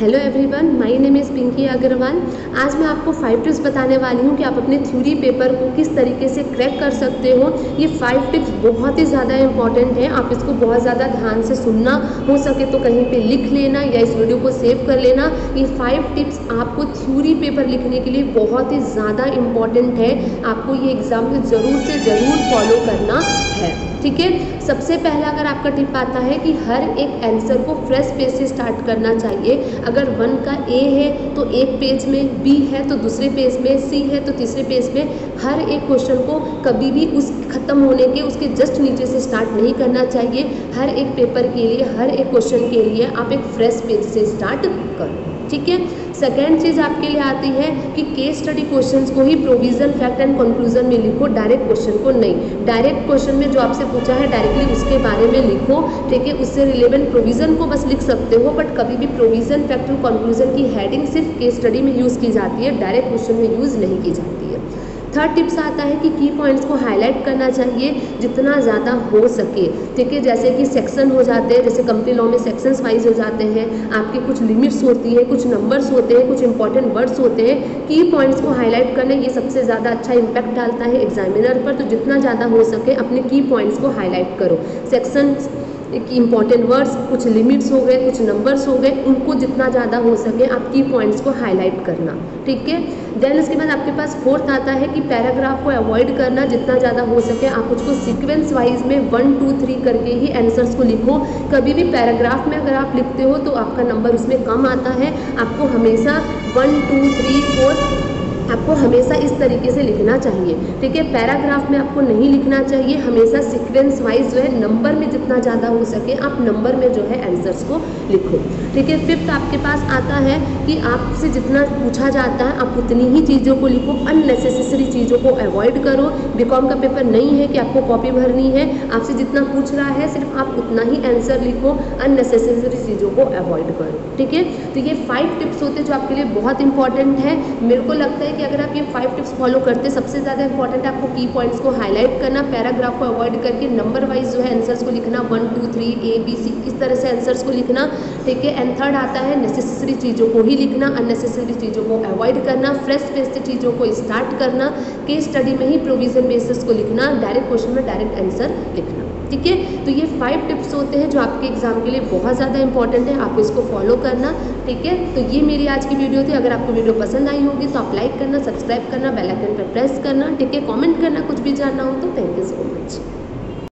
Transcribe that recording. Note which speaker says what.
Speaker 1: Hello everyone, my name is Pinky Agarwal. आज मैं आपको 5 टिप्स बताने वाली हूँ कि आप अपने थ्योरी पेपर को किस तरीके से क्रैक कर सकते हो। ये 5 टिप्स बहुत ही ज़्यादा इंपॉर्टेंट है, आप इसको बहुत ज़्यादा ध्यान से सुनना, हो सके तो कहीं पे लिख लेना या इस वीडियो को सेव कर लेना। ये 5 टिप्स आपको थ्योरी पेपर लिखने के लिए बहुत ही ज़्यादा इंपॉर्टेंट है, आपको ये एग्ज़ाम में ज़रूर से ज़रूर फॉलो करना है। ठीक है, सबसे पहला अगर आपका टिप आता है कि हर एक आंसर को फ्रेश पेज से स्टार्ट करना चाहिए। अगर 1 का ए है तो एक पेज में, बी है तो दूसरे पेज में, सी है तो तीसरे पेज में। हर एक क्वेश्चन को कभी भी उस खत्म होने के उसके जस्ट नीचे से स्टार्ट नहीं करना चाहिए। हर एक पेपर के लिए, हर एक क्वेश्चन के लिए आप एक फ्रेश पेज से स्टार्ट करो। ठीक है, सेकेंड चीज़ आपके लिए आती है कि केस स्टडी क्वेश्चंस को ही प्रोविजन, फैक्ट एंड कंक्लूजन में लिखो, डायरेक्ट क्वेश्चन को नहीं। डायरेक्ट क्वेश्चन में जो आपसे पूछा है डायरेक्टली उसके बारे में लिखो। ठीक है, उससे रिलेवेंट प्रोविजन को बस लिख सकते हो, बट कभी भी प्रोविजन, फैक्ट और कंक्लूजन की हेडिंग सिर्फ केस स्टडी में यूज़ की जाती है, डायरेक्ट क्वेश्चन में यूज़ नहीं की जाती है। थर्ड टिप्स आता है कि की पॉइंट्स को हाईलाइट करना चाहिए जितना ज़्यादा हो सके। ठीक है, जैसे कि सेक्शन हो जाते हैं, जैसे कंपनी लॉ में सेक्शंस वाइज हो जाते हैं, आपकी कुछ लिमिट्स होती है, कुछ नंबर्स होते हैं, कुछ इंपॉर्टेंट वर्ड्स होते हैं। की पॉइंट्स को हाईलाइट करना ये सबसे ज़्यादा अच्छा इंपैक्ट डालता है एग्जामिनर पर, तो जितना ज़्यादा हो सके अपने की पॉइंट्स को हाईलाइट करो। सेक्शन कि इंपॉर्टेंट वर्ड्स, कुछ लिमिट्स हो गए, कुछ नंबर्स हो गए, उनको जितना ज़्यादा हो सके आप की पॉइंट्स को हाईलाइट करना। ठीक है, देन उसके बाद आपके पास फोर्थ आता है कि पैराग्राफ को अवॉइड करना, जितना ज़्यादा हो सके आप उसको सीक्वेंस वाइज में 1 2 3 करके ही आंसर्स को लिखो। कभी भी पैराग्राफ में अगर आप लिखते हो तो आपका नंबर उसमें कम आता है। आपको हमेशा 1 2 3 4 आपको हमेशा इस तरीके से लिखना चाहिए। ठीक है, पैराग्राफ में आपको नहीं लिखना चाहिए, हमेशा सीक्वेंस वाइज जो है नंबर में जितना ज़्यादा हो सके आप नंबर में जो है आंसर्स को लिखो। ठीक है, फिफ्थ आपके पास आता है कि आपसे जितना पूछा जाता है आप उतनी ही चीज़ों को लिखो, अननेसेसरी चीज़ों को अवॉइड करो। बीकॉम का पेपर नहीं है कि आपको कॉपी भरनी है, आपसे जितना पूछ रहा है सिर्फ आप उतना ही आंसर लिखो, अननेसेसरी चीज़ों को अवॉइड करो। ठीक है, तो ये 5 टिप्स होते हैं जो आपके लिए बहुत इंपॉर्टेंट है। मेरे को लगता है कि अगर आप ये 5 टिप्स फॉलो करते, सबसे ज़्यादा इंपॉर्टेंट है आपको की पॉइंट्स को हाईलाइट करना, पैराग्राफ को अवॉइड करके नंबर वाइज जो है आंसर्स को लिखना, 1 2 3 A B C इस तरह से आंसर्स को लिखना। ठीक है, एंड थर्ड आता है नेसेसरी चीज़ों को ही लिखना, अननेसेसरी चीज़ों को अवॉइड करना, फ्रेश पेज से चीज़ों को स्टार्ट करना, केस स्टडी में ही प्रोविजन बेसिस को लिखना, डायरेक्ट क्वेश्चन में डायरेक्ट आंसर लिखना। ठीक है, तो ये 5 टिप्स होते हैं जो आपके एग्जाम के लिए बहुत ज़्यादा इंपॉर्टेंट है, आप इसको फॉलो करना। ठीक है, तो ये मेरी आज की वीडियो थी। अगर आपको वीडियो पसंद आई होगी तो आप लाइक करना, सब्सक्राइब करना, बेल आइकन पर प्रेस करना। ठीक है, कमेंट करना कुछ भी जानना हो तो। Thank you so much.